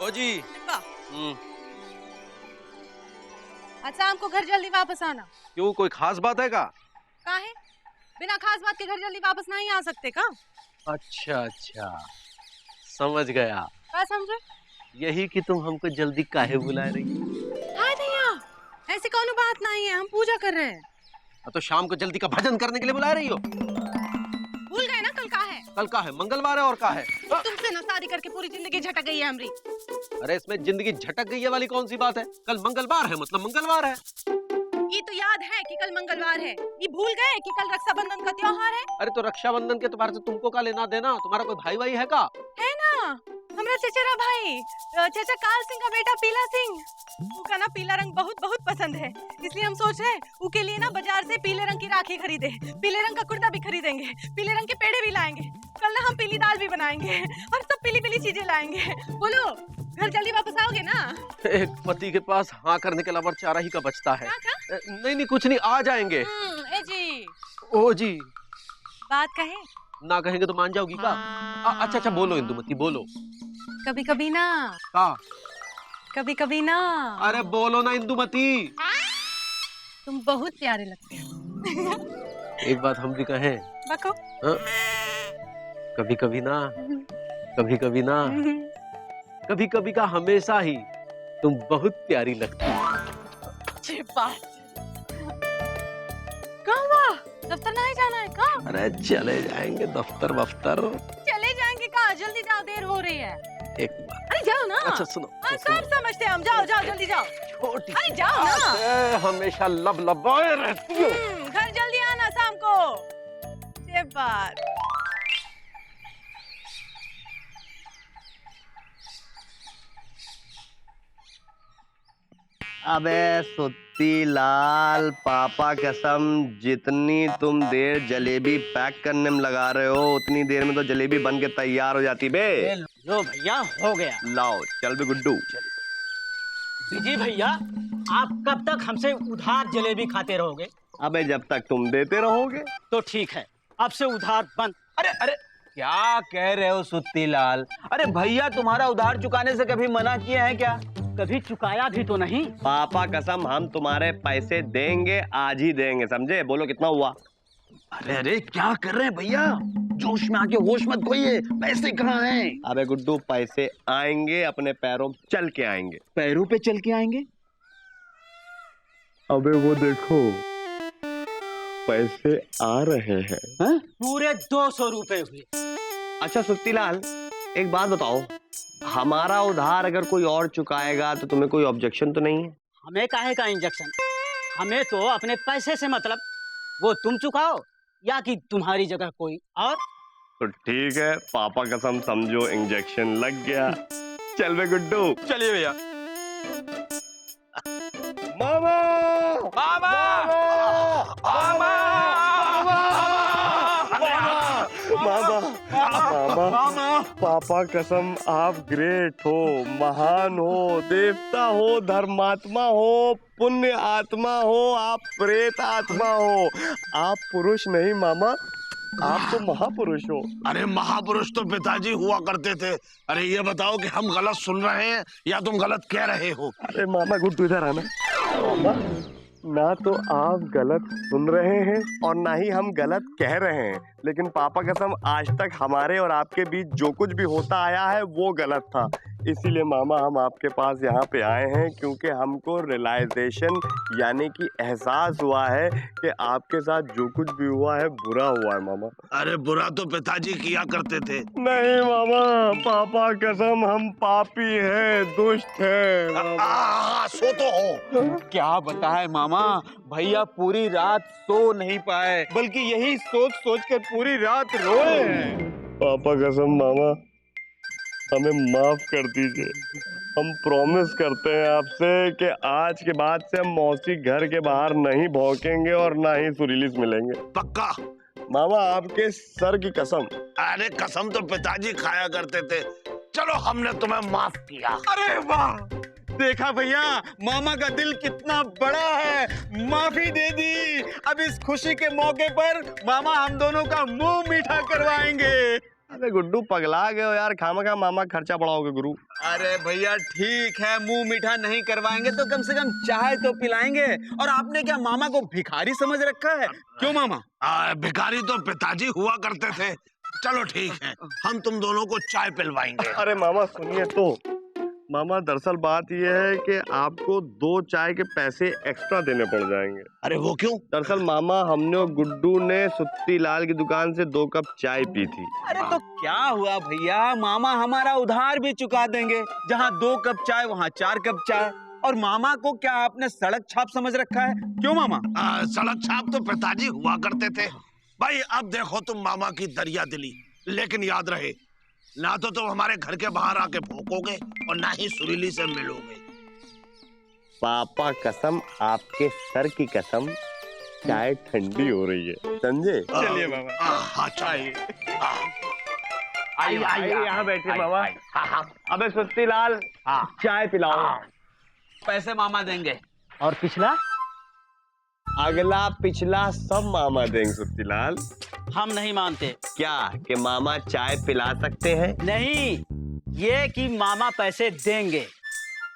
ओ जी। अच्छा हमको घर जल्दी वापस आना। क्यों, कोई खास बात है का? काहे? बिना खास बात के घर जल्दी वापस नहीं आ सकते का? अच्छा अच्छा, समझ गया। क्या समझे? यही कि तुम हमको जल्दी काहे बुला रही हो? हाय भैया, ऐसी कौन बात नहीं है, हम पूजा कर रहे हैं। तो शाम को जल्दी का भजन करने के लिए बुला रही हो? भूल गए ना कल का है? कल का है? मंगलवार है और का है? तुमसे ना शादी करके पूरी जिंदगी झटक गई है हमारी। अरे इसमें जिंदगी झटक गई है वाली कौन सी बात है? कल मंगलवार है मतलब मंगलवार है। ये तो याद है कि कल मंगलवार है, ये भूल गए कि कल रक्षाबंधन का त्योहार है। अरे तो रक्षाबंधन के त्योहार से तुमको का लेना देना? तुम्हारा कोई भाई भाई है का? है ना, हमारा चचेरा भाई, चाचा काल सिंह का बेटा पीला सिंह। उसका ना पीला रंग बहुत बहुत पसंद है, इसलिए हम सोच रहे हैं उसके लिए ना बाजार से पीले रंग की राखी खरीदे, पीले रंग का कुर्ता भी खरीदेंगे, पीले रंग के पेड़े भी लाएंगे। कल ना हम पीली दाल भी बनाएंगे और सब पीली पीली चीजें लाएंगे। बोलो, घर जल्दी वापस आओगे ना? एक पति के पास हाँ करने के अलावा चारा ही का बचता है। नहीं नहीं कुछ नहीं, आ जाएंगे। ए जी। ओ जी। बात कहे? ना कहेंगे तो मान जाओगी का? अच्छा अच्छा बोलो इंदुमती बोलो। कभी कभी ना। हाँ कभी कभी ना। अरे बोलो ना इंदुमती। तुम बहुत प्यारे लगते हो। एक बात हम भी कहें? बको। कभी कभी ना, कभी कभी ना, कभी कभी का हमेशा ही तुम बहुत प्यारी लगती हो। अच्छी बात। कहाँ हुआ? दफ्तर नहीं जाना है का? अरे चले जाएंगे दफ्तर वफ्तर। चले जाएंगे का? जल्दी जाओ, देर हो रही है। एक बार। अरे जाओ ना। अच्छा सुनो। सब समझते हैं हम, जाओ जाओ जल्दी जाओ। छोटी। अरे जाओ ना। हमेशा लब लबाए रहती हो। घर जल्दी आना शाम को। ये बात। अबे सुत्ती लाल, पापा कसम जितनी तुम देर जलेबी पैक करने में लगा रहे हो उतनी देर में तो जलेबी बन के तैयार हो जाती बे। लो भैया हो गया। लाओ चल बे गुड्डू। जी भैया, आप कब तक हमसे उधार जलेबी खाते रहोगे? अबे जब तक तुम देते रहोगे। तो ठीक है, अब से उधार बंद। अरे अरे क्या कह रहे हो सुत्ती लाल? अरे भैया तुम्हारा उधार चुकाने से कभी मना किए हैं क्या? कभी चुकाया भी तो नहीं। पापा कसम हम तुम्हारे पैसे देंगे, आज ही देंगे, समझे? बोलो कितना हुआ? अरे अरे क्या कर रहे हैं भैया? जोश में आके होश मत खोइए, पैसे कहाँ हैं? अबे गुड्डू पैसे आएंगे, अपने पैरों पे चल के आएंगे। पैरों पे चल के आएंगे? अबे वो देखो पैसे आ रहे हैं। हाँ? पूरे 200 रुपए हुए। अच्छा सुत्तीलाल एक बात बताओ, हमारा उधार अगर कोई और चुकाएगा तो तुम्हें कोई ऑब्जेक्शन तो नहीं है? हमें काहे का इंजेक्शन? हमें तो अपने पैसे से मतलब। वो तुम चुकाओ या कि तुम्हारी जगह कोई और। तो ठीक है, पापा कसम समझो इंजेक्शन लग गया। चल बे गुड्डू। चलिए भैया। मामा मामा मामा मामा मामा मामा पापा कसम आप ग्रेट हो, महान हो, देवता हो, धर्मात्मा हो, पुण्य आत्मा हो, आप प्रेत आत्मा हो। आप पुरुष नहीं मामा, आप तो महापुरुष हो। अरे महापुरुष तो पिताजी हुआ करते थे। अरे ये बताओ कि हम गलत सुन रहे हैं या तुम गलत कह रहे हो? अरे मामा गुड्डू इधर आना। मामा ना तो आप गलत सुन रहे हैं और ना ही हम गलत कह रहे हैं, लेकिन पापा कसम आज तक हमारे और आपके बीच जो कुछ भी होता आया है वो गलत था। इसीलिए मामा हम आपके पास यहाँ पे आए हैं क्योंकि हमको रियलाइजेशन यानी कि एहसास हुआ है कि आपके साथ जो कुछ भी हुआ है बुरा हुआ है मामा। अरे बुरा तो पिताजी किया करते थे। नहीं मामा, पापा कसम हम पापी हैं, दुष्ट हैं। सो तो हो। क्या बताए मामा, भैया पूरी रात सो नहीं पाए, बल्कि यही सोच सोच कर पूरी रात रोए हैं। पापा कसम मामा हमें माफ कर दीजिए। हम प्रॉमिस करते हैं आपसे कि आज के बाद से हम मौसी घर के बाहर नहीं भौंकेंगे और ना ही सुरीली से मिलेंगे। पक्का? मामा आपके सर की कसम। अरे कसम तो पिताजी खाया करते थे। चलो हमने तुम्हें माफ किया। अरे वाह, देखा भैया मामा का दिल कितना बड़ा है, माफी दे दी। अब इस खुशी के मौके पर मामा हम दोनों का मुंह मीठा करवाएंगे। अरे गुड्डू पगला गए हो यार, खामखा मामा खर्चा बढ़ाओगे गुरु। अरे भैया ठीक है, मुंह मीठा नहीं करवाएंगे तो कम से कम चाय तो पिलाएंगे। और आपने क्या मामा को भिखारी समझ रखा है? क्यों मामा? भिखारी तो पिताजी हुआ करते थे। चलो ठीक है, हम तुम दोनों को चाय पिलवाएंगे। अरे मामा सुनिए तो, मामा दरअसल बात यह है कि आपको 2 चाय के पैसे एक्स्ट्रा देने पड़ जाएंगे। अरे वो क्यों? दरअसल मामा हमने और गुड्डू ने सुत्ती लाल की दुकान से 2 कप चाय पी थी। अरे तो क्या हुआ भैया, मामा हमारा उधार भी चुका देंगे। जहाँ 2 कप चाय वहाँ 4 कप चाय। और मामा को क्या आपने सड़क छाप समझ रखा है? क्यों मामा? सड़क छाप तो पिताजी हुआ करते थे। भाई अब देखो तुम मामा की दरिया दिली, लेकिन याद रहे ना तो तुम हमारे घर के बाहर आके भौंकोगे और ना ही सुरीली से मिलोगे। पापा कसम, आपके सर की कसम, चाय ठंडी हो रही है, समझे? चलिए मामा। हाँ चाय। आइए आइए यहाँ बैठे मामा। अबे सुत्ती लाल, चाय पिलाओ। पैसे मामा देंगे। और पिछला? अगला पिछला सब मामा देंगे सुत्ती लाल। हम नहीं मानते। क्या कि मामा चाय पिला सकते हैं? नहीं, ये कि मामा पैसे देंगे।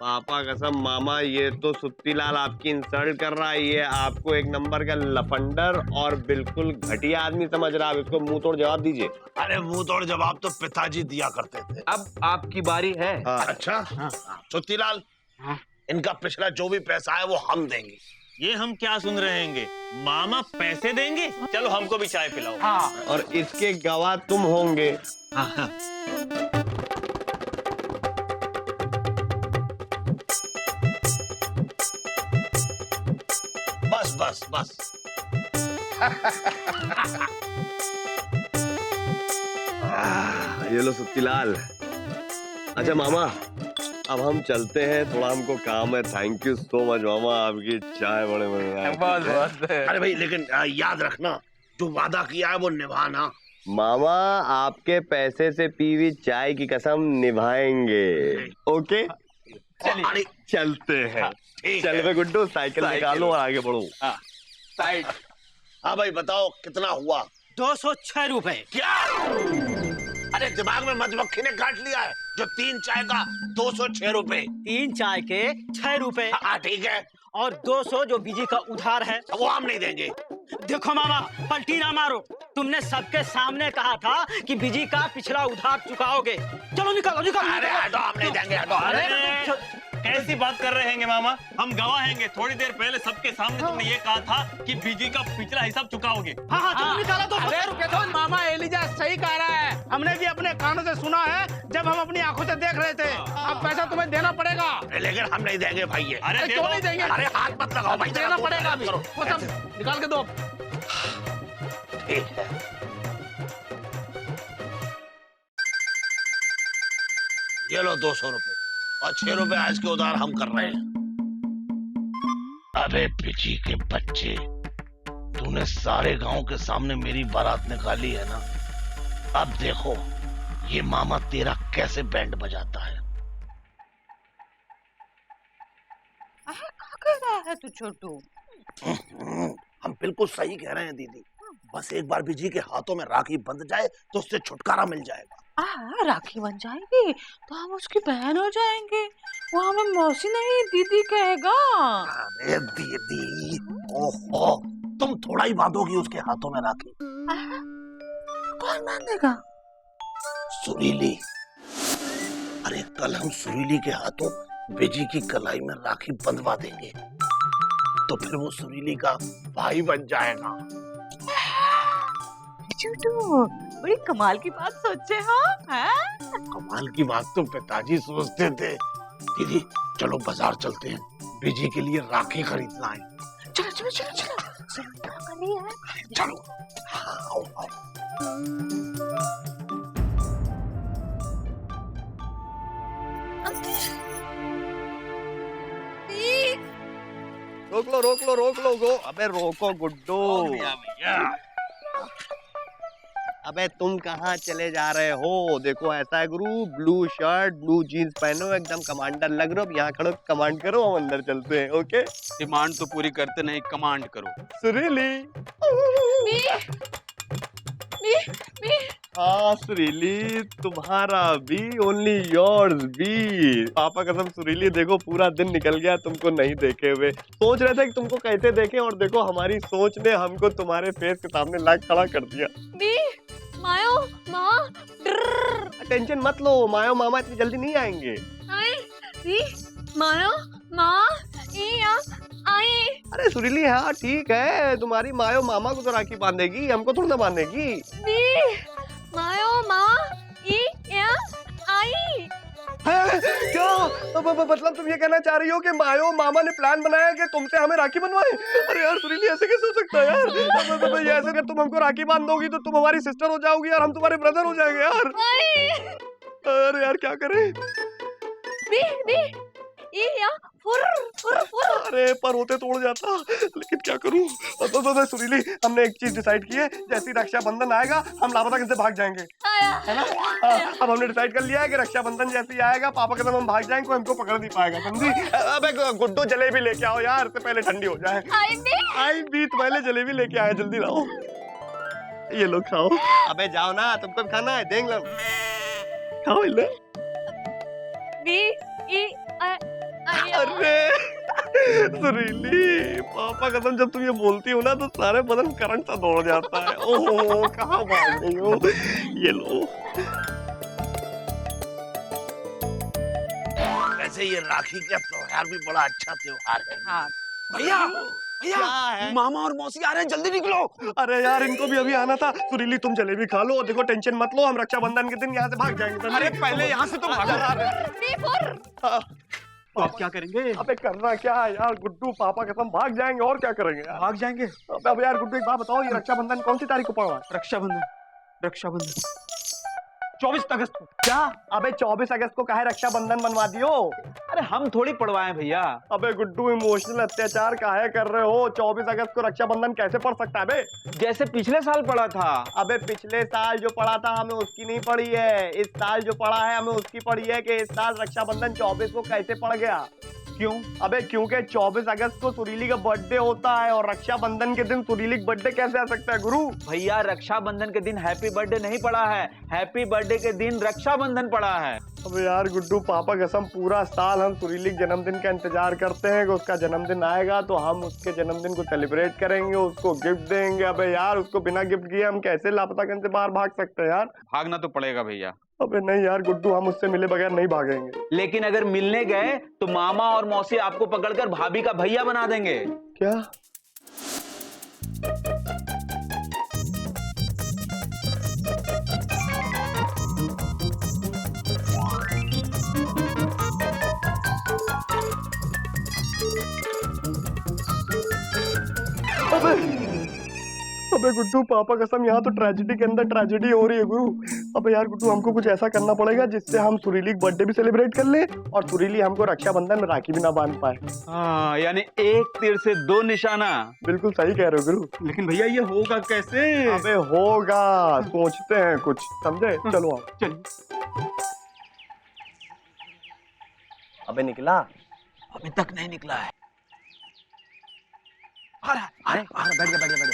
पापा कसम मामा, ये तो सुत्ती लाल आपकी इंसल्ट कर रहा है। ये आपको एक नंबर का लफंडर और बिल्कुल घटिया आदमी समझ रहा है। इसको मुंह तोड़ जवाब दीजिए। अरे मुंह तोड़ जवाब तो पिताजी दिया करते थे। अब आपकी बारी है। अच्छा सुत्तीलाल, इनका पिछला जो भी पैसा है वो हम देंगे। ये हम क्या सुन रहे हैं? मामा पैसे देंगे? चलो हमको भी चाय पिलाओ। हाँ। और इसके गवाह तुम होंगे। बस बस बस। ये लो सुत्ती लाल। अच्छा मामा, अब हम चलते हैं, थोड़ा हमको काम है। थैंक यू सो मच मामा, आपकी चाय बड़े मजेदार। बस अरे भाई लेकिन याद रखना, जो वादा किया है वो निभाना। मामा आपके पैसे से पी हुई चाय की कसम निभाएंगे। ओके अरे चलते हैं। ठीक चल है। बे गुड्डू, साइकिल निकालो और आगे बढ़ो। साइड। हाँ भाई बताओ कितना हुआ? 206 रुपए। क्या? अरे दिमाग में मधुमक्खी ने काट लिया है। जो 3 चाय का 206 रुपए। 3 चाय के 6 रुपए। हाँ ठीक है, और 200 जो बीजी का उधार है। वो हम नहीं देंगे। देखो मामा, पलटी ना मारो। तुमने सबके सामने कहा था कि बीजी का पिछला उधार चुकाओगे। चलो निकालो निकालो। अरे हटो, हम नहीं देंगे, हटो। अरे कैसी बात कर रहे हैं मामा? हम गवाह हैं। थोड़ी देर पहले सबके सामने तुमने ये कहा था कि बीजी का पिछला हिसाब चुकाओगे। हाँ हाँ चलो निकालो। तो अरे रुके तो, मामा एलिजा सही कह रहा है। हमने भी अपने कानों से सुना है जब हम अपनी आंखों से देख रहे थे। अब पैसा तुम्हें देना पड़ेगा। लेकिन हम नहीं देंगे भाई ये। अरे क्यों नहीं देंगे? अरे हाथ मत लगाओ भाई, देना पड़ेगा अभी। करो। वो सब निकाल के दो। ठीक है। ये लो 200 रुपए और 6 रुपए आज के उधार हम कर रहे हैं। अबे पिची के बच्चे, तूने सारे गांव के सामने मेरी बारात निकाली है ना। अब देखो ये मामा तेरा कैसे बैंड बजाता है। कर रहा है तू छोटू? हम बिल्कुल सही कह रहे हैं दीदी। बस एक बार बिजी के हाथों में राखी बंध जाए तो उससे छुटकारा मिल जाएगा। राखी बन जाएगी तो हम उसकी बहन हो जाएंगे। वो हमें मौसी नहीं दीदी कहेगा। अरे दीदी, ओहो, तुम थोड़ा ही बांधोगी उसके हाथों में राखी। कौन बांधेगा? सुरीली। अरे कल हम सुरीली के हाथों बिजी की कलाई में राखी बंधवा देंगे तो फिर वो सुरीली का भाई बन जाएगा। छोटू बड़ी कमाल की बात सोचे हो। कमाल की बात तो पिताजी सोचते थे। दीदी चलो बाजार चलते हैं, बिजी के लिए राखी खरीदना है। चलो चलो चलो चलो चलो। हाँ, आओ, आओ। रोक लो रोक लो रोक लो गो। अबे रोको गुड्डू। अबे तुम कहाँ चले जा रहे हो? देखो ऐसा है गुरु, ब्लू शर्ट ब्लू जीन्स पहनो, एकदम कमांडर लग रहे हो। यहाँ खड़ो, कमांड करो, हम अंदर चलते हैं। ओके डिमांड तो पूरी करते नहीं, कमांड करो। सुरीली। मी हाँ सुरीली, तुम्हारा भी, ओनली योर्स भी। पापा कसम सुरीली, देखो पूरा दिन निकल गया तुमको नहीं देखे हुए। सोच रहे थे कि तुमको कैसे देखें, और देखो हमारी सोच ने हमको तुम्हारे फेस के सामने ला खड़ा कर दिया। बी मायो माँ टेंशन मत लो, मायो मामा इतनी जल्दी नहीं आएंगे। आई बी मायो माँ आई। अरे सुरीली हाँ ठीक है, तुम्हारी मायो मामा को तो राखी बांधेगी, हमको थोड़ा ना बांधेगी। बी मायो माँ आई। क्या मतलब तुम ये कहना चाह रही हो कि मायो मामा ने प्लान बनाया कि तुमसे हमें राखी बनवाए? अरे यार सुरीली ऐसे कैसे हो सकता है यार? ये ऐसे अगर तुम हमको राखी बांध दोगी तो तुम हमारी सिस्टर हो जाओगी और हम तुम्हारे ब्रदर हो जाएंगे यार। अरे यार क्या करें? बी बी या फुर फुर फुर। अरे पर होते तोड़ जाता, लेकिन क्या करूं? तो सुरीली हमने एक चीज डिसाइड की है, जैसे रक्षाबंधन आएगा हम लापता किससे भाग जाएंगे, है ना? अब हमने डिसाइड कर लिया है कि रक्षाबंधन जैसे ही आएगा पापा के साथ हम भाग जाएंगे, कोई हमको पकड़ नहीं पाएगा, समझी? अबे गुड्डू जलेबी लेके आओ यार, इससे पहले ठंडी हो जाए। आई भी तो पहले जलेबी लेके आए, जल्दी लाओ। ये लो खाओ। अबे जाओ ना, तुमको खाना है, देख लो, खाओ ले। अरे सुरीली, पापा कसम जब तुम ये बोलती हो ना तो सारे बदन करंट सा दौड़ जाता है। ओहो कहाँ भाग गई हो? ये लो। वैसे ये राखी का त्योहार भी बड़ा अच्छा त्योहार है। हाँ भैया भैया, मामा और मौसी आ रहे हैं, जल्दी निकलो। अरे यार इनको भी अभी आना था। सुरीली तुम जलेबी खा लो और देखो टेंशन मत लो, हम रक्षाबंधन के दिन यहाँ से भाग जाएंगे। अरे पहले यहाँ से तो भागो। तो आप क्या करेंगे? अबे करना क्या है यार गुड्डू, पापा कसम भाग जाएंगे, और क्या करेंगे यार? भाग जाएंगे। अब यार गुड्डू एक बात बताओ, ये रक्षाबंधन कौन सी तारीख को पड़ रहा है? रक्षाबंधन 24 अगस्त को। क्या? अबे 24 अगस्त को काहे रक्षाबंधन बनवा दियो? अरे हम थोड़ी पढ़वाए भैया। अबे गुड्डू इमोशनल अत्याचार काहे कर रहे हो? 24 अगस्त को रक्षाबंधन कैसे पड़ सकता है बे? जैसे पिछले साल पड़ा था। अबे पिछले साल जो पड़ा था हमें उसकी नहीं पड़ी है, इस साल जो पड़ा है हमें उसकी पड़ी है कि इस साल रक्षाबंधन 24 को कैसे पड़ गया। क्यों? अबे क्योंकि 24 अगस्त को सुरीली का बर्थडे होता है, और रक्षाबंधन के दिन सुरीली का बर्थडे कैसे आ सकता है गुरु? भैया रक्षाबंधन के दिन हैप्पी बर्थडे नहीं पड़ा है, हैप्पी बर्थडे के दिन रक्षाबंधन पड़ा है। अबे यार गुड्डू पापा कसम पूरा साल हम सुरीली के जन्मदिन का इंतजार करते हैं कि उसका जन्मदिन आएगा तो हम उसके जन्मदिन को सेलिब्रेट करेंगे, उसको गिफ्ट देंगे। अबे यार उसको बिना गिफ्ट किए हम कैसे लापतागंज से बाहर भाग सकते हैं यार? भागना तो पड़ेगा भैया। अबे नहीं यार गुड्डू, हम उससे मिले बगैर नहीं भागेंगे। लेकिन अगर मिलने गए तो मामा और मौसी आपको पकड़कर भाभी का भैया बना देंगे। क्या? अबे गुड्डू पापा कसम यहाँ तो ट्रेजेडी के अंदर ट्रेजेडी हो रही है गुरु। अबे यार गुड्डू हमको कुछ ऐसा करना पड़ेगा जिससे हम सुरीली बर्थडे भी सेलिब्रेट कर ले और सुरीली हमको रक्षाबंधन में राखी भी ना बांध पाए। हाँ यानी एक तीर से दो निशाना। बिल्कुल सही कह रहे हो गुरु। लेकिन भैया ये होगा कैसे? अबे होगा, सोचते हैं कुछ, समझे? चलो आओ। चलिए। अबे निकला? अभी तक नहीं निकला है। बैठ गया।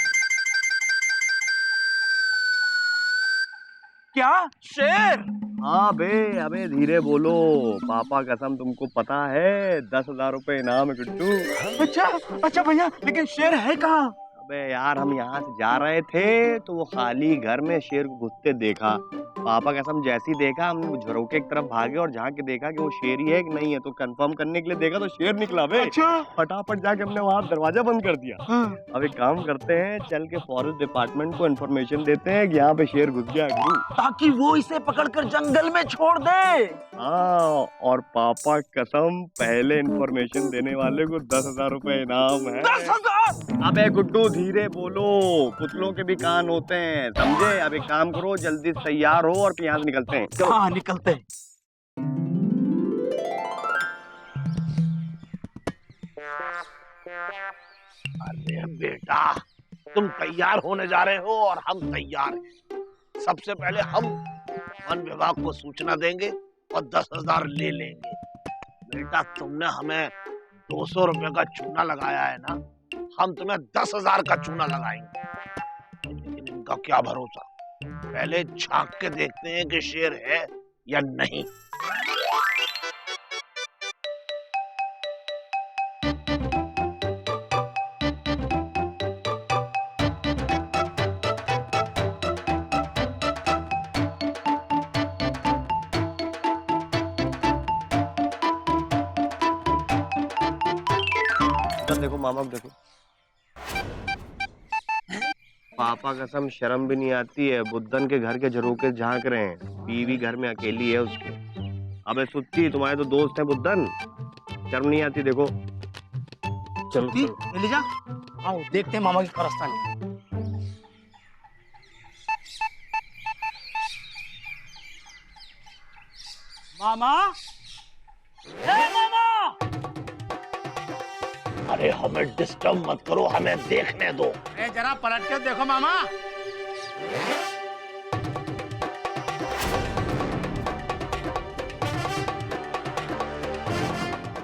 क्या? शेर? हाँ बे, अबे धीरे बोलो, पापा कसम तुमको पता है 10,000 रुपए इनाम है गुड्डू। अच्छा भैया, लेकिन शेर है कहाँ? अबे यार हम यहाँ से जा रहे थे तो वो खाली घर में शेर को घुसते देखा। पापा कसम जैसी देखा हम झरोके की तरफ भागे और जहाँ के देखा कि वो शेर ही है कि नहीं है, तो कंफर्म करने के लिए देखा तो शेर निकला बे। अच्छा। फटाफट जाके हमने वहाँ दरवाजा बंद कर दिया। हाँ। अब एक काम करते हैं, चल के फॉरेस्ट डिपार्टमेंट को इन्फॉर्मेशन देते हैं कि यहाँ पे शेर घुस गया गुरु, ताकि वो इसे पकड़कर जंगल में छोड़ दे। हाँ, और पापा कसम पहले इन्फॉर्मेशन देने वाले को 10,000 रुपए इनाम है। 10,000? अबे गुड्डू धीरे बोलो, पुतलों के भी कान होते हैं, समझे? अब एक काम करो, जल्दी से तैयार हो और यहाँ से निकलते हैं। चलो। हाँ निकलते हैं। अरे बेटा, तुम तैयार होने जा रहे हो और हम तैयार हैं। सबसे पहले हम वन विभाग को सूचना देंगे और 10,000 ले लेंगे। बेटा तुमने हमें 200 रुपए का चूना लगाया है ना, हम तुम्हें 10,000 का चूना लगाएंगे। लेकिन इनका क्या भरोसा, पहले झांक के देखते हैं कि शेर है या नहीं। देखो मामा, देखो पापा कसम शर्म भी नहीं आती है, बुद्धन के घर के झरोके झांक रहे हैं, बीवी घर में अकेली है उसके। अबे सुत्ती, तुम्हारे तो दोस्त है बुद्धन, शर्म नहीं आती? देखो चलो चलो एलिजा, आओ देखते हैं मामा की कारस्तानी। मामा, ए मामा! अरे हमें डिस्टर्ब मत करो, हमें देखने दो। ए जरा पलट के देखो मामा।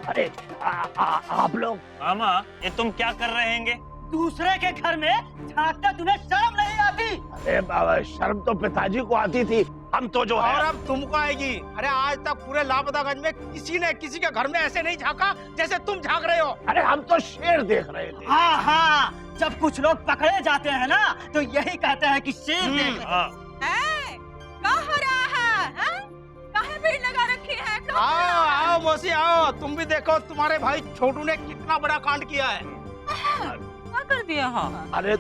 अरे आप लोग मामा ये तुम क्या कर रहे हैंगे? दूसरे के घर में झांकते तुम्हें शर्म नहीं आती? अरे बाबा, शर्म तो पिताजी को आती थी, हम तो जो है। और अब तुमको आएगी। अरे आज तक पूरे लापतागंज में किसी ने किसी के घर में ऐसे नहीं झांका जैसे तुम झांक रहे हो। अरे हम तो शेर देख रहे थे। हाँ हाँ, जब कुछ लोग पकड़े जाते हैं ना तो यही कहते हैं कि शेर देख रहे हैं। क्या हो रहा है? काहे भीड़ लगा रखी है? आओ आओ मौसी आओ, तुम भी देखो तुम्हारे भाई छोटू ने कितना बड़ा कांड किया है। क्या कर दिया? हाँ अरे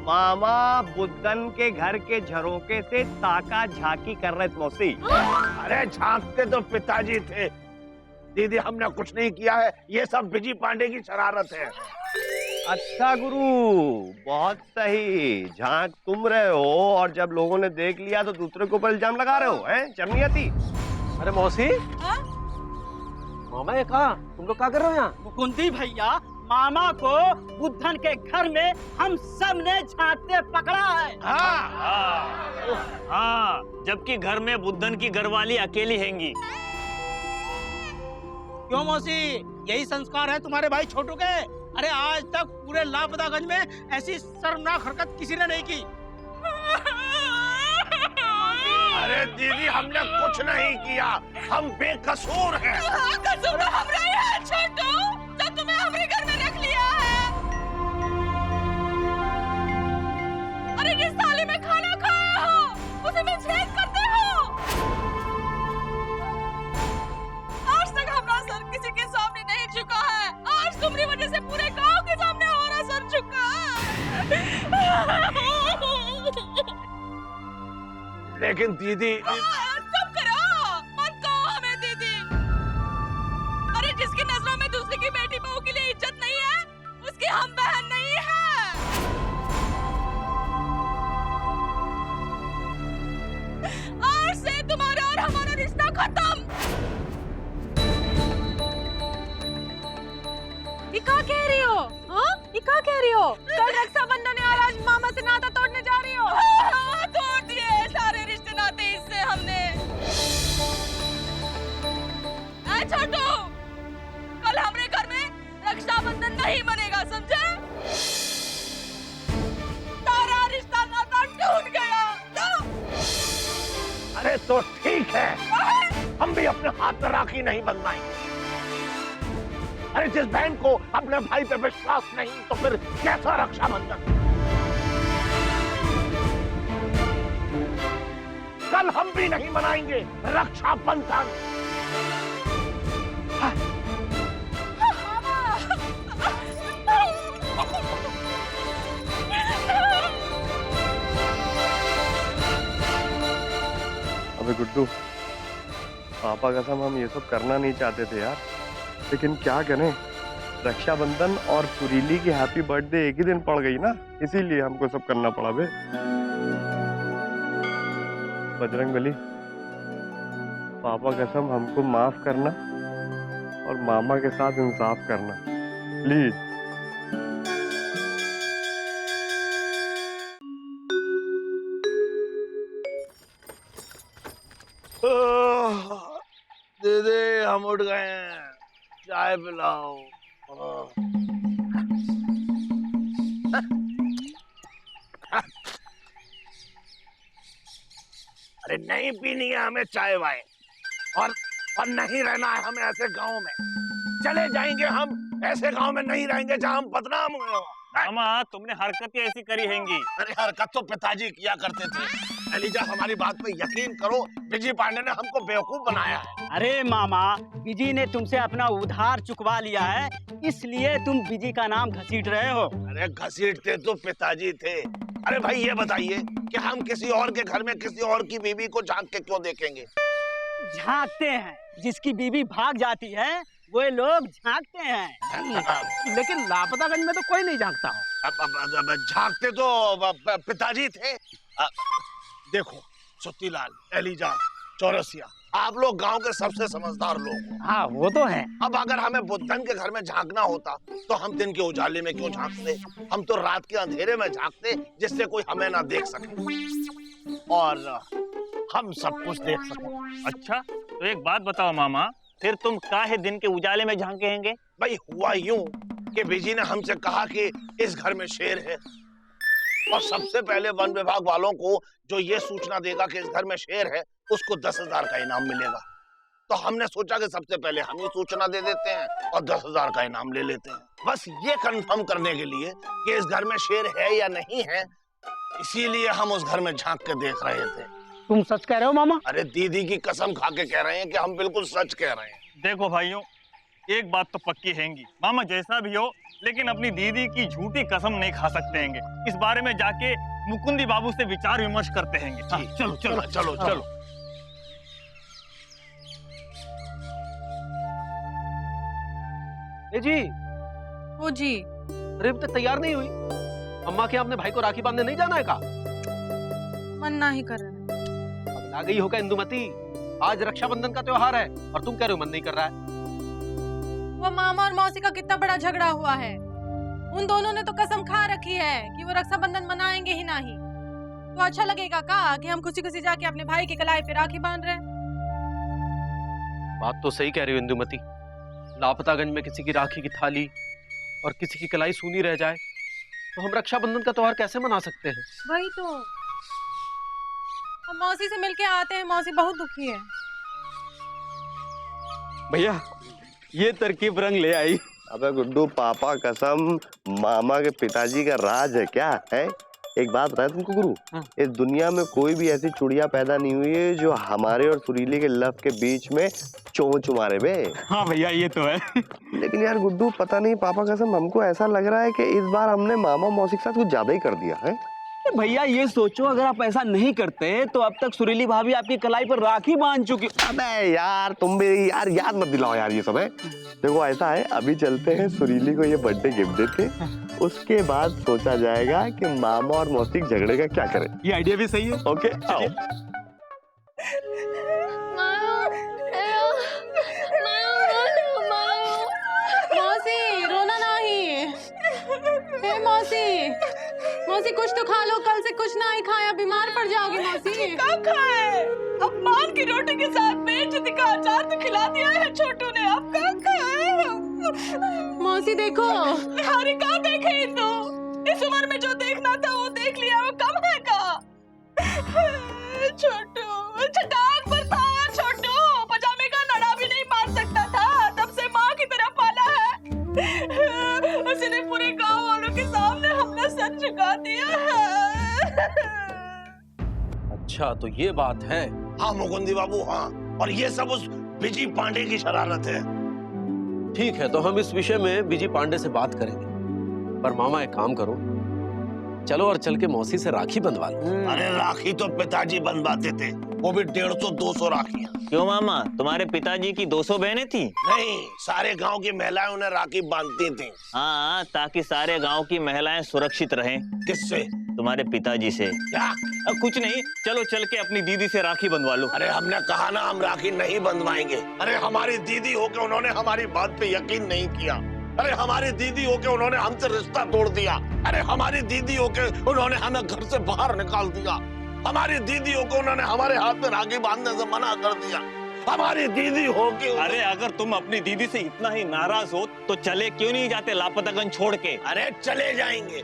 मामा बुद्धन के घर के झरोके से ताका झाकी कर रहे थे मौसी। अरे झांकते तो पिताजी थे, दीदी हमने कुछ नहीं किया है, ये सब बिजी पांडे की शरारत है। अच्छा गुरु, बहुत सही, झांक तुम रहे हो और जब लोगों ने देख लिया तो दूसरे के ऊपर इल्जाम लगा रहे हो, हैं? शर्म नहीं आती? अरे मौसी, मामा ये कहा तुम लोग क्या कर रहे हो यहाँ? मुकुंदी भैया, मामा को बुद्धन के घर में हम सब ने झांकते पकड़ा है। हाँ, जबकि घर में बुद्धन की घरवाली अकेली हैंगी। क्यों मौसी, यही संस्कार है तुम्हारे भाई छोटू के? अरे आज तक पूरे लापतागंज में ऐसी शर्मनाक हरकत किसी ने नहीं की। अरे दीदी हमने कुछ नहीं किया, हम बेकसूर हैं। कसूर तो हमरा ही है छोटू, जब तुम्हें हमारे घर में रख लिया है। अरे जिस थाली में खाना खाया हो उसी में छेद करते हो। आज तक हमारा सर किसी के सामने नहीं झुका है, आज तुम्हारी वजह से पूरे गांव के सामने हमारा सर झुका है। लेकिन दीदी चुप करो, मत कहो हमें दीदी। अरे जिसकी नजरों में दूसरे की बेटी बहू के लिए इज्जत नहीं है, उसकी हम बहन नहीं है। आज से तुम्हारा और हमारा रिश्ता खत्म। ये क्या कह रही हो? हाँ? ये क्या कह रही हो? कल रक्षाबंधन है और आज मामा से नाता तोड़ने जा रही हो? हाँ, तोड़ दिए सारे रिश्ते नाते इससे हमने। ऐ छोटू, कल हमारे घर में रक्षाबंधन नहीं बनेगा, समझे? सारा रिश्ता नाता टूट गया। अरे तो ठीक है, हम भी अपने हाथ में राखी नहीं बंधवाएंगे। अरे जिस बहन को अपने भाई पे विश्वास नहीं तो फिर कैसा रक्षाबंधन? कल हम भी नहीं मनाएंगे रक्षाबंधन। अबे गुड्डू, पापा कसम हम ये सब करना नहीं चाहते थे यार, लेकिन क्या करें, रक्षाबंधन और सुरीली की हैप्पी बर्थडे एक ही दिन पड़ गई ना, इसीलिए हमको सब करना पड़ा बे। बजरंगबली, पापा कसम हमको माफ करना और मामा के साथ इंसाफ करना, प्लीज। दीदी हम उठ गए हैं, चाय पिलाओ। अरे नहीं पीनी है हमें चाय वाय, और नहीं रहना है हमें ऐसे गांव में। चले जाएंगे हम, ऐसे गांव में नहीं रहेंगे जहां हम बदनाम हुए हो। मामा तुमने हरकतें ऐसी करी हैंगी। अरे हरकत तो पिताजी किया करते थे। एलिजा हमारी बात पे यकीन करो, विजय पांडे ने हमको बेवकूफ बनाया है। अरे मामा, बिजी ने तुमसे अपना उधार चुकवा लिया है, इसलिए तुम बिजी का नाम घसीट रहे हो। अरे घसीटते तो पिताजी थे। अरे भाई ये बताइए कि हम किसी और के घर में किसी और की बीवी को झांक के क्यों देखेंगे? झांकते हैं, जिसकी बीवी भाग जाती है वो लोग झांकते हैं। लेकिन लापतागंज में तो कोई नहीं झांकता हो। झांकते तो पिताजी थे। देखो सुत्तीलाल, एलिजा, चौरसिया, आप लोग गांव के सबसे समझदार लोग हो। हाँ वो तो है। अब अगर हमें बुद्धन के घर में झांकना होता तो हम दिन के उजाले में क्यों झांकते? हम तो रात के अंधेरे में झांकते, जिससे कोई हमें ना देख सके और हम सब कुछ देख सके। अच्छा तो एक बात बताओ मामा, फिर तुम काहे दिन के उजाले में झांकेंगे? भाई हुआ यूं कि बिजी ने हमसे कहा कि इस घर में शेर है, और सबसे पहले वन विभाग वालों को जो ये सूचना देगा कि इस घर में शेर है, उसको 10,000 का इनाम मिलेगा। तो हमने सोचा कि सबसे पहले हम ही सूचना दे देते हैं और 10,000 का इनाम ले लेते हैं, बस ये कंफर्म करने के लिए कि इस घर में शेर है या नहीं है। इसीलिए हम उस घर में झांक के देख रहे थे। तुम सच कह रहे हो मामा? अरे दीदी की कसम खा के कह रहे हैं कि हम बिल्कुल सच कह रहे हैं। देखो भाइयों, एक बात तो पक्की हैगी, मामा जैसा भी हो लेकिन अपनी दीदी की झूठी कसम नहीं खा सकते हैंगे। इस बारे में जाके मुकुंदी बाबू से विचार विमर्श करते हैंगे। हाँ, चलो चलो चलो चलो। ए जी, ओ जी, अरे अब तक तैयार नहीं हुई? अम्मा के अपने भाई को राखी बांधने नहीं जाना है का? मन ना ही कर रहा है। अब आ गई होगा इंदुमती, आज रक्षाबंधन का त्योहार है और तुम कह रहे हो मन नहीं कर रहा है। वो मामा और मौसी का कितना बड़ा झगड़ा हुआ है। उन दोनों ने तो कसम खा रखी है कि वो रक्षाबंधन मनाएंगे ही नहीं। तो अच्छा लगेगा का कि हम खुशी खुशी जाके अपने भाई के कलाई पे राखी बांध रहे हैं? बात तो सही कह रही हो इंदुमती, लापतागंज में किसी की राखी की थाली और किसी की कलाई सूनी रह जाए तो हम रक्षाबंधन का त्योहार कैसे मना सकते हैं? वही तो, हम मौसी से मिलके आते हैं, मौसी बहुत दुखी है। भैया ये तरकीब रंग ले आई। अबे गुड्डू, पापा कसम, मामा के पिताजी का राज है क्या है? एक बात बताए तुमको गुरु, इस दुनिया में कोई भी ऐसी चुड़िया पैदा नहीं हुई है जो हमारे और सुरीली के लव के बीच में चोंच मारे बे। हाँ भैया ये तो है। लेकिन यार गुड्डू, पता नहीं पापा कसम, हमको ऐसा लग रहा है कि इस बार हमने मामा मौसी के साथ कुछ ज्यादा ही कर दिया है। भैया ये सोचो, अगर आप ऐसा नहीं करते तो अब तक सुरीली भाभी आपकी कलाई पर राखी बांध चुकी। अबे यार तुम भी यार याद मत दिलाओ यार ये सब है। देखो ऐसा है, अभी चलते हैं सुरीली को ये बर्थडे गिफ्ट देते, उसके बाद सोचा जाएगा कि मामा और मौसी के झगड़े का क्या करें। ये आइडिया भी सही है। ओके आओ। मौसी रोना नहीं। हे मौसी, मौसी कुछ तो खा लो, कल से कुछ ना ही खाया, बीमार पड़ जाओगी मौसी। क्या खाए? अब पान की रोटी के साथ बेइज्जती का अचार तो खिला दिया है छोटू ने, अब क्या खाए? मौसी देखो। अरे क्या देखे तो? इस उम्र में जो देखना था वो देख लिया, वो कम है का? छोटू चट्टान पर था छोटू, पजामे का नड़ा भी नहीं मार सकता था, तब से माँ की तरह पाला है। उसने पूरे गांव वालों के सामने हमने सच झुका दिया है। अच्छा तो ये बात है। हाँ मुकुंदी बाबू, हाँ, और ये सब उस विजय पांडे की शरारत है। ठीक है, तो हम इस विषय में विजय पांडे से बात करेंगे, पर मामा एक काम करो, चलो और चल के मौसी से राखी बंधवा लो। अरे राखी तो पिताजी बंधवाते थे, वो भी 150-200 राखियां। क्यों मामा, तुम्हारे पिताजी की 200 बहनें थी? नहीं, सारे गांव की महिलाएं उन्हें राखी बांधती थी। हाँ, ताकि सारे गांव की महिलाएं सुरक्षित रहें। किससे? तुम्हारे पिताजी से। क्या? कुछ नहीं, चलो चल के अपनी दीदी से राखी बंधवा लो। अरे हमने कहा ना हम राखी नहीं बंधवाएंगे। अरे हमारी दीदी होके उन्होंने हमारी बात पे यकीन नहीं किया। अरे हमारी दीदी होके उन्होंने हमसे रिश्ता तोड़ दिया। अरे हमारी दीदी होके उन्होंने हमें घर से बाहर निकाल दिया। हमारी दीदी होके उन्होंने हमारे हाथ में राखी बांधने से मना कर दिया। हमारी दीदी होके। अरे अगर तुम अपनी दीदी से इतना ही नाराज हो तो चले क्यों नहीं जाते लापतागंज छोड़ के? अरे चले जाएंगे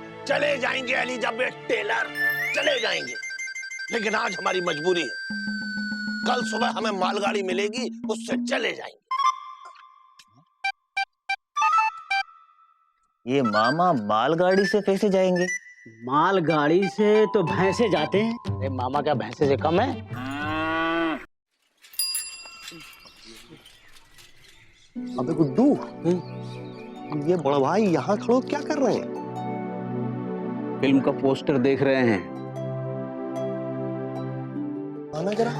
एलिजाबेथ टेलर, चले जाएंगे, लेकिन आज हमारी मजबूरी है। कल सुबह हमें मालगाड़ी मिलेगी, उससे चले जाएंगे। ये मामा मालगाड़ी से कैसे जाएंगे? मालगाड़ी से तो भैंसे जाते हैं। अरे मामा क्या भैंसे से कम है? अबे गुड्डू, ये बड़ा भाई यहाँ खड़ो क्या कर रहे हैं? फिल्म का पोस्टर देख रहे हैं। आना जरा।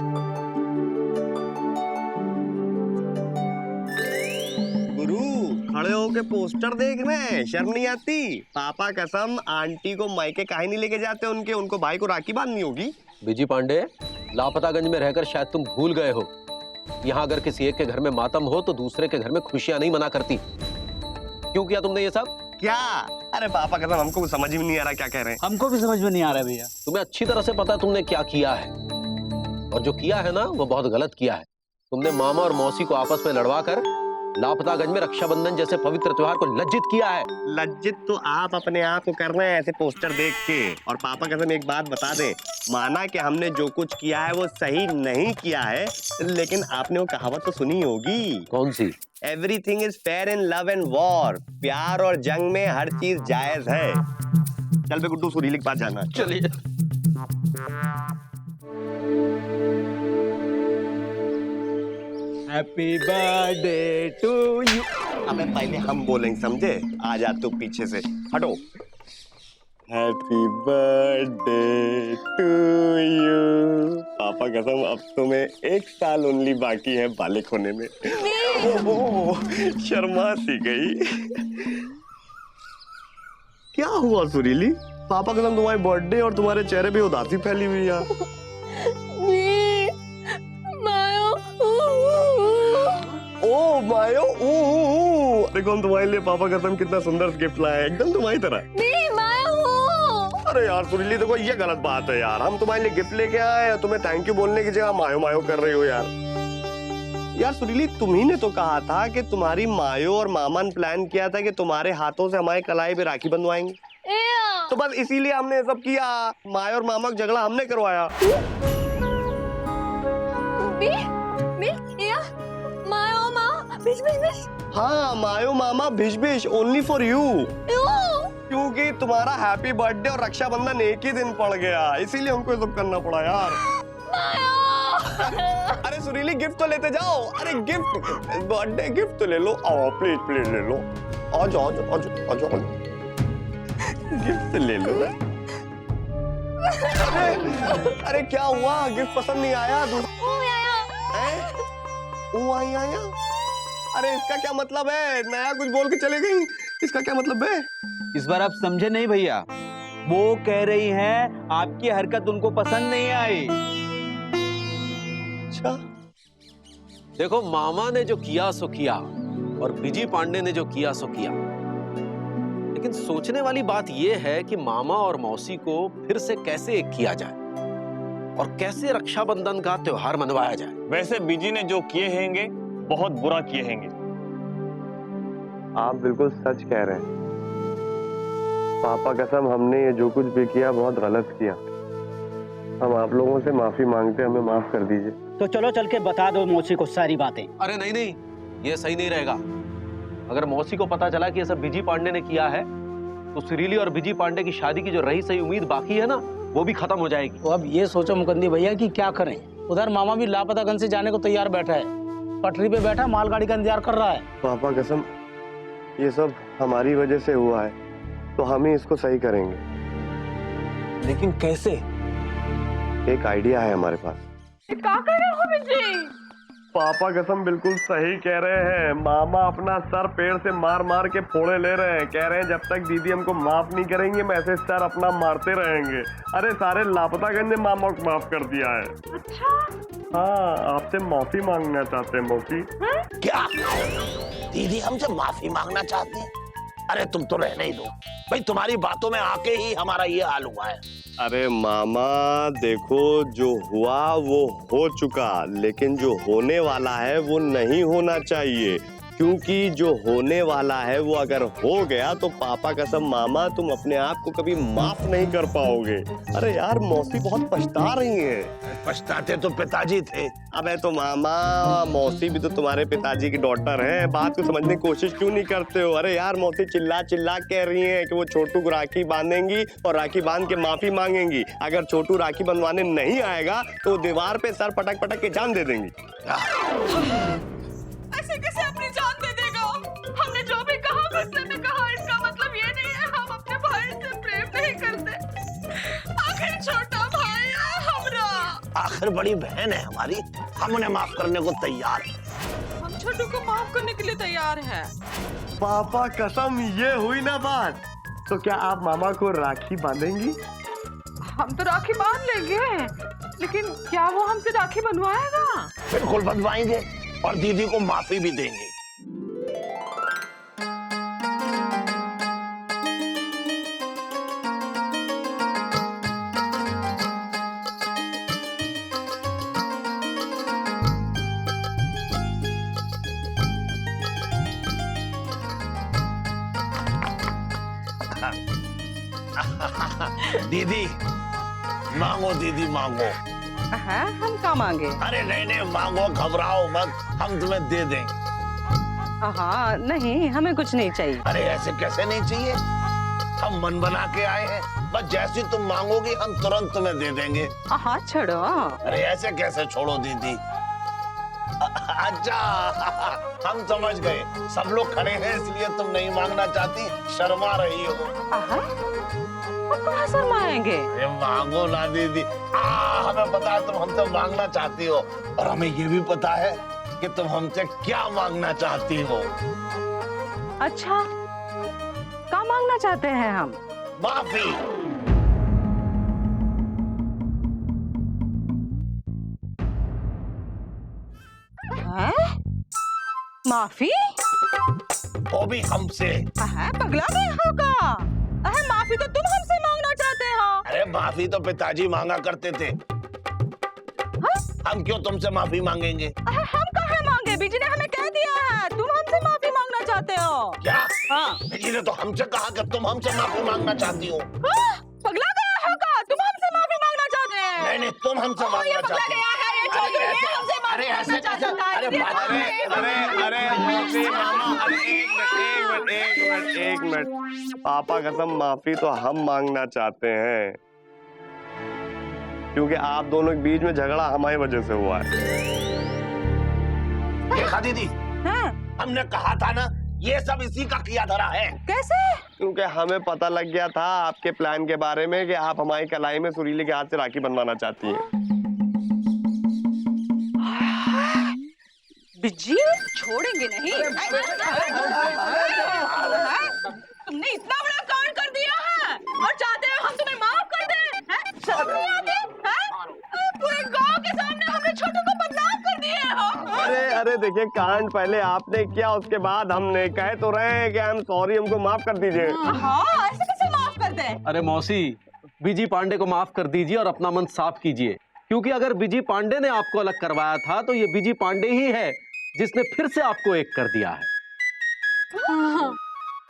गुरु खड़े होके पोस्टर देख रहे हैं, शर्म नहीं आती? पापा कसम आंटी को मायके काहे नहीं लेके जाते उनको भाई को राखी बांधनी होगी। विजय पांडे, लापतागंज में रहकर शायद तुम भूल गए हो, यहाँ अगर किसी एक के घर में मातम हो तो दूसरे के घर में खुशियां नहीं मना करती। क्यों किया तुमने ये सब? क्या? अरे पापा कसम हमको कुछ समझ ही नहीं आ रहा क्या कह रहे हैं। हमको भी समझ में नहीं आ रहा भैया। तुम्हें अच्छी तरह से पता है तुमने क्या किया है, और जो किया है ना वो बहुत गलत किया है। तुमने मामा और मौसी को आपस में लड़वा कर लापतागंज में रक्षाबंधन जैसे पवित्र त्योहार को लज्जित किया है। लज्जित तो आप अपने आप को कर रहे हैं ऐसे पोस्टर देख के। और पापा कसम एक बात बता दें, माना कि हमने जो कुछ किया है वो सही नहीं किया है, लेकिन आपने वो कहावत तो सुनी होगी। कौन सी? Everything is fair in love and war. प्यार और जंग में हर चीज जायज है। चल बे गुड्डू, सुरीली के पास जाना। चलिए। Happy birthday to you. अबे पहले हम बोलेंगे, समझे? आ जा तू पीछे से, हटो। Happy birthday to you. पापा कसम अब तुम्हें 1 साल ओनली बाकी है बालिक होने में। ओह, शर्मा सी गई। क्या हुआ सुरीली? पापा कसम तुम्हारी बर्थडे और तुम्हारे चेहरे पे उदासी फैली हुई है। ओ मायो, देखो हम तुम्हारे लिए पापा कसम कितना सुंदर गिफ्ट लाए हैं, एकदम तुम्हारी तरह। अरे यार सुरीली देखो ये गलत बात है यार, हम तुम्हारे लिए गिफ्ट लेके आए, तुम्हें थैंक यू बोलने की जगह मायो मायो कर रही हो यार। यार सुरीली तुम्ही ने तो कहा था कि तुम्हारी मायो और मामा ने प्लान किया था कि तुम्हारे हाथों से हमारे कलाई पे राखी बंधवाएंगे, तो बस इसीलिए हमने सब किया। मायो और मामा का झगड़ा हमने करवाया। हाँ मायो मामा भिश भिश ओनली फॉर यू, क्योंकि तुम्हारा हैप्पी बर्थडे और रक्षाबंधन एक ही दिन पड़ गया, इसीलिए हमको ये सब करना पड़ा यार। अरे सुरीली गिफ्ट तो लेते जाओ। अरे गिफ्ट, बर्थडे गिफ्ट तो ले लो। आओ प्लीज प्लीज ले लो। आ जाओ आ जाओ आ जाओ, गिफ्ट ले लो। अरे क्या हुआ, गिफ्ट पसंद नहीं आया? आया? अरे इसका क्या मतलब है? नया कुछ बोल के चले गई, इसका क्या मतलब है? इस बार आप समझे नहीं भैया, वो कह रही हैं आपकी हरकत उनको पसंद नहीं आई। अच्छा देखो, मामा ने जो किया सो किया और विजय पांडे ने जो किया सो किया, लेकिन सोचने वाली बात यह है कि मामा और मौसी को फिर से कैसे एक किया जाए और कैसे रक्षाबंधन का त्योहार मनवाया जाए। वैसे बीजी ने जो किए हैंगे बहुत बुरा किए हैंगे। आप बिल्कुल सच कह रहे हैं पापा कसम, हमने ये जो कुछ भी किया बहुत गलत किया। हम आप लोगों से माफी मांगते, हमें माफ कर दीजिए। तो चलो चल के बता दो मौसी को सारी बातें। अरे नहीं नहीं, ये सही नहीं रहेगा। अगर मौसी को पता चला कि ये सब विजय पांडे ने किया है तो सुरीली और विजय पांडे की शादी की जो रही सही उम्मीद बाकी है ना, वो भी खत्म हो जाएगी। तो अब ये सोचो मुकंदी भैया कि क्या करें। उधर मामा भी लापतागंज से जाने को तैयार बैठा है, पटरी पे बैठा मालगाड़ी का इंतजार कर रहा है। पापा कसम ये सब हमारी वजह से हुआ है, तो हम ही इसको सही करेंगे। लेकिन कैसे? एक आइडिया है हमारे पास। क्या कर रहे हो विजय? पापा कसम बिल्कुल सही कह रहे हैं। मामा अपना सर पेड़ से मार मार के फोड़े ले रहे हैं। कह रहे हैं जब तक दीदी हमको माफ नहीं करेंगे हम ऐसे सर अपना मारते रहेंगे। अरे सारे लापतागंज ने मामा को माफ कर दिया है। अच्छा? हाँ, आपसे माफी मांगना चाहते हैं मौसी। क्या दीदी हमसे माफी मांगना चाहती है? अरे तुम तो रहने ही दो भाई, तुम्हारी बातों में आके ही हमारा ये हाल हुआ है। अरे मामा देखो, जो हुआ वो हो चुका, लेकिन जो होने वाला है वो नहीं होना चाहिए। क्योंकि जो होने वाला है वो अगर हो गया तो पापा कसम मामा तुम अपने आप को कभी माफ नहीं कर पाओगे। अरे यार मौसी बहुत पछता रही है। पछताते तो पिताजी थे। अबे तो मामा मौसी भी तो तुम्हारे पिताजी की डॉटर है, बात को समझने की कोशिश क्यों नहीं करते हो? अरे यार मौसी चिल्ला चिल्ला कह रही है कि वो छोटू को राखी बांधेंगी और राखी बांध के माफी मांगेंगी। अगर छोटू राखी बंधवाने नहीं आएगा तो दीवार पे सर पटक पटक के जान दे देंगी। ऐसे कैसे अपनी जान दे देगा? हमने जो भी कहा गुस्से में कहा, इसका मतलब ये नहीं है हम अपने भाई से प्रेम नहीं करते। आखिर छोटा भाई है हमरा, आखिर बड़ी बहन है हमारी, हम उन्हें माफ करने को तैयार हैं। हम छोटू को माफ करने के लिए तैयार हैं। पापा कसम ये हुई ना बात, तो क्या आप मामा को राखी बांधेंगी? हम तो राखी बांध लेंगे, लेकिन क्या वो हमसे राखी बनवाएगा? बिल्कुल बंधवाएंगे और दीदी को माफी भी देंगे। दीदी मांगो, दीदी मांगो। हम क्या मांगे? अरे नहीं नहीं मांगो, घबराओ मत, हम तुम्हें दे देंगे। हाँ नहीं, हमें कुछ नहीं चाहिए। अरे ऐसे कैसे नहीं चाहिए, हम मन बना के आए हैं, बस जैसी तुम मांगोगी हम तुरंत तुम्हें दे देंगे। हाँ छोड़ो। अरे ऐसे कैसे छोड़ो दीदी। अच्छा हम समझ गए, सब लोग खड़े हैं इसलिए तुम नहीं मांगना चाहती, शर्मा रही हो। कहाँ शर्माएंगे? अरे मांगो ना दीदी। हमें पता है तुम हमसे मांगना चाहती हो, और हमें ये भी पता है कि तुम हमसे क्या मांगना चाहती हो। अच्छा क्या मांगना चाहते हैं हम? माफी। माफी? वो भी हमसे। पगला गए होगा। माफी तो तुम हमसे मांगना चाहते हो। अरे माफी तो पिताजी मांगा करते थे। हम क्यों तुमसे माफी मांगेंगे? हम कहाँ मांगे? बीजी ने हमें कह दिया है तुम हमसे माफी मांगना चाहते हो। क्या? हाँ। बीजी ने तो हमसे कहा कि तुम हमसे माफी मांगना चाहती हो। पगला गया होगा, तुम हमसे माफी मांगना चाहते हैं। नहीं नहीं तुम हमसे मांगना चाहती हो। अरे ऐसे कैसे? अरे एक मिनट पापा कसम माफी तो हम मांगना चाहते हैं, क्योंकि आप दोनों के बीच में झगड़ा हमारी वजह से हुआ है। देखा दीदी, हमने कहा था ना ये सब इसी का किया धरा है। कैसे? क्योंकि हमें पता लग गया था आपके प्लान के बारे में कि आप हमारी कलाई में सुरीली के हाथ से राखी बनवाना चाहती हैं। बिज्जी छोड़ेंगे नहीं। तुमने इतना बड़ा कांड कर दिया है और चाहते हो हम तुम्हें माफ कर दें? शर्म नहीं आती? पूरे गांव के सामने हमने छोटू को बदनाम कर दिए हो। अरे देखिए कांड पहले आपने किया, उसके बाद हमने। कहे तो रहे हैं कि हम सॉरी, हमको माफ कर दीजिए। हाँ ऐसे कैसे माफ कर दें? अरे मौसी, बीजी पांडे को माफ कर दीजिए और अपना मन साफ कीजिए, क्योंकि अगर बीजी पांडे ने आपको अलग करवाया था तो ये बीजी पांडे ही है जिसने फिर से आपको एक कर दिया है।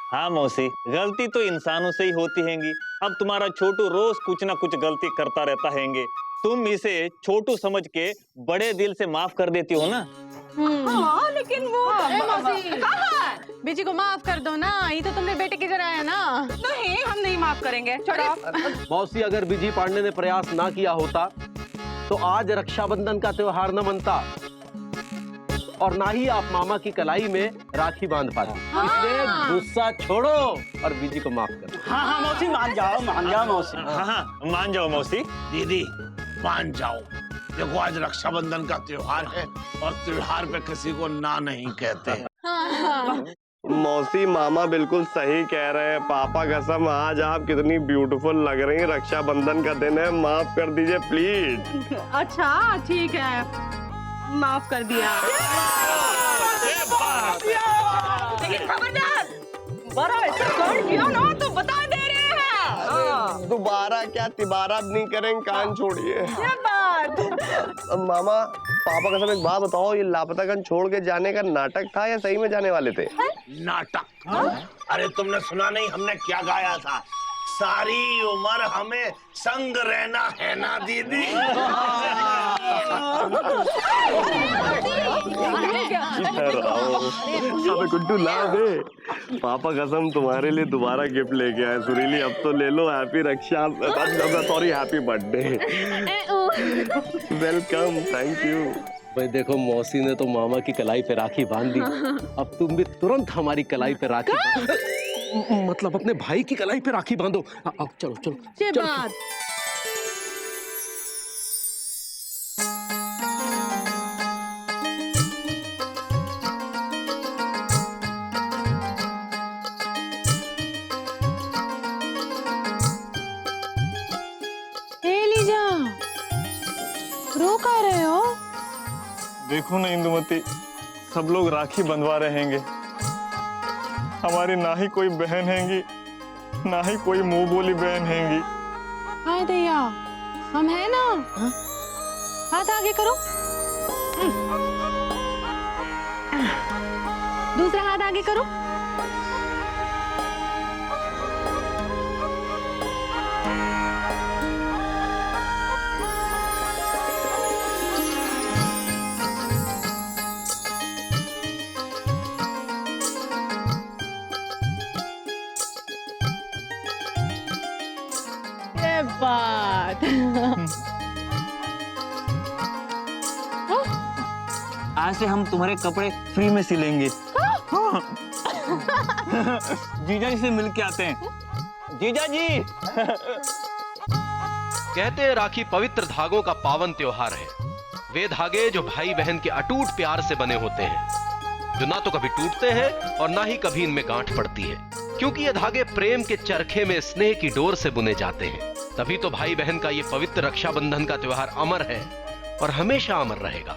हाँ मौसी, गलती तो इंसानों से ही होती हैंगी। अब तुम्हारा छोटू रोज कुछ ना कुछ गलती करता रहता हैंगे, तुम इसे छोटू समझ के बड़े दिल से माफ कर देती हो ना। हाँ लेकिन वो बीजी को माफ कर दो ना, ये तो तुमने बेटे की जरा है ना। नहीं, हम नहीं माफ करेंगे। छोड़ो। मौसी, अगर बीजी पांडे ने प्रयास ना किया होता तो आज रक्षाबंधन का त्योहार न मनता और ना ही आप मामा की कलाई में राखी बांध पाते। इसलिए गुस्सा छोड़ो और बीजी को माफ करो। हाँ मौसी मान जाओ मौसी। हाँ मान जाओ मौसी। दीदी मान जाओ, देखो आज रक्षाबंधन का त्योहार है और त्योहार पे किसी को ना नहीं कहते। मौसी मामा बिल्कुल सही कह रहे हैं। पापा कसम आज आप कितनी ब्यूटीफुल लग रही हैं। रक्षाबंधन का दिन है, माफ कर दीजिए प्लीज। अच्छा ठीक है, माफ कर दिया। लेकिन खबरदार, बड़ा ऐसा कांड किया ना तो बता दे रहे हैं। दोबारा क्या तिबारा नहीं करेंगे, कान छोड़िए। क्या बात। मामा पापा कसम एक बात बताओ, ये लापतागंज छोड़ के जाने का नाटक था या सही में जाने वाले थे? नाटक? अरे तुमने सुना नहीं हमने क्या गाया था? सारी उम्र हमें संग रहना है ना दीदी। अबे गुड्डू ला दे, पापा कसम तुम्हारे लिए दोबारा गिफ्ट लेके आए। सुरीली अब तो ले लो। Happy Raksha, sorry happy birthday. Welcome, thank you. भाई देखो मौसी ने तो मामा की कलाई पे राखी बांध दी, अब तुम भी तुरंत हमारी कलाई पे राखी मतलब अपने भाई की कलाई पे राखी बांधो। अब चलो चलो ये चलो। बात। लीजा, रो का रहे हो? देखो ना इंदुमती, सब लोग राखी बंधवा रहेंगे, हमारी ना ही कोई बहन हैंगी, ना ही कोई मुंह बोली बहन हैंगी। हाय दैया, हम है ना। हाथ आगे करो, दूसरा हाथ आगे करो। बात। आज से हम तुम्हारे कपड़े फ्री में सिलेंगे। जीजा जी से मिल के आते हैं। जीजा जी। कहते हैं राखी पवित्र धागों का पावन त्योहार है। वे धागे जो भाई बहन के अटूट प्यार से बने होते हैं, जो ना तो कभी टूटते हैं और ना ही कभी इनमें गांठ पड़ती है, क्योंकि ये धागे प्रेम के चरखे में स्नेह की डोर से बुने जाते हैं। तभी तो भाई बहन का ये पवित्र रक्षाबंधन का त्योहार अमर है और हमेशा अमर रहेगा।